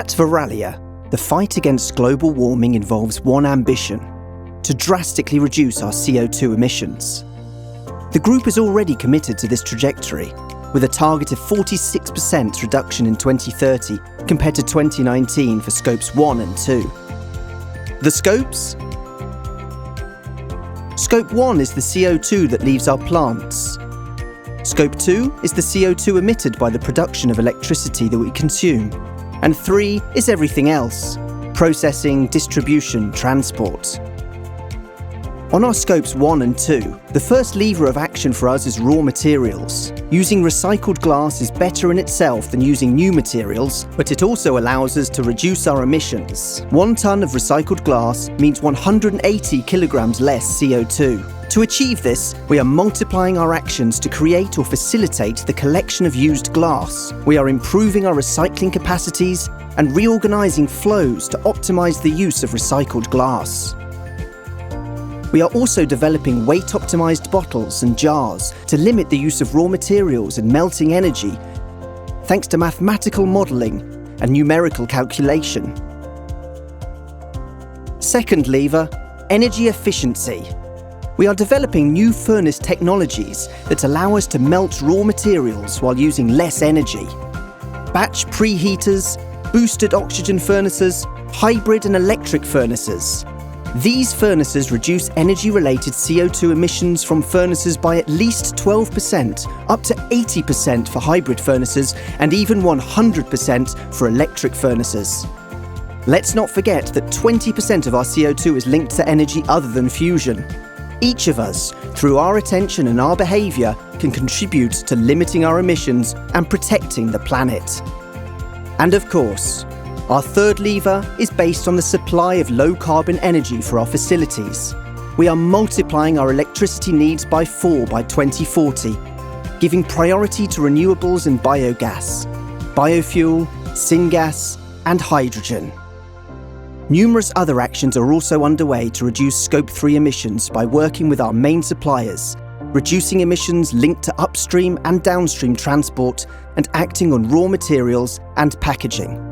At Verallia, the fight against global warming involves one ambition: to drastically reduce our CO2 emissions. The group is already committed to this trajectory, with a target of 46% reduction in 2030 compared to 2019 for scopes 1 and 2. The scopes? Scope 1 is the CO2 that leaves our plants. Scope 2 is the CO2 emitted by the production of electricity that we consume. And 3 is everything else: processing, distribution, transport. On our scopes 1 and 2, the first lever of action for us is raw materials. Using recycled glass is better in itself than using new materials, but it also allows us to reduce our emissions. 1 tonne of recycled glass means 180 kilograms less CO2. To achieve this, we are multiplying our actions to create or facilitate the collection of used glass. We are improving our recycling capacities and reorganising flows to optimise the use of recycled glass. We are also developing weight-optimised bottles and jars to limit the use of raw materials and melting energy, thanks to mathematical modelling and numerical calculation. Second lever, energy efficiency. We are developing new furnace technologies that allow us to melt raw materials while using less energy. Batch preheaters, boosted oxygen furnaces, hybrid and electric furnaces. These furnaces reduce energy-related CO2 emissions from furnaces by at least 12%, up to 80% for hybrid furnaces, and even 100% for electric furnaces. Let's not forget that 20% of our CO2 is linked to energy other than fusion. Each of us, through our attention and our behaviour, can contribute to limiting our emissions and protecting the planet. And of course, our third lever is based on the supply of low-carbon energy for our facilities. We are multiplying our electricity needs by 4 by 2040, giving priority to renewables and biogas, biofuel, syngas, and hydrogen. Numerous other actions are also underway to reduce Scope 3 emissions by working with our main suppliers, reducing emissions linked to upstream and downstream transport, and acting on raw materials and packaging.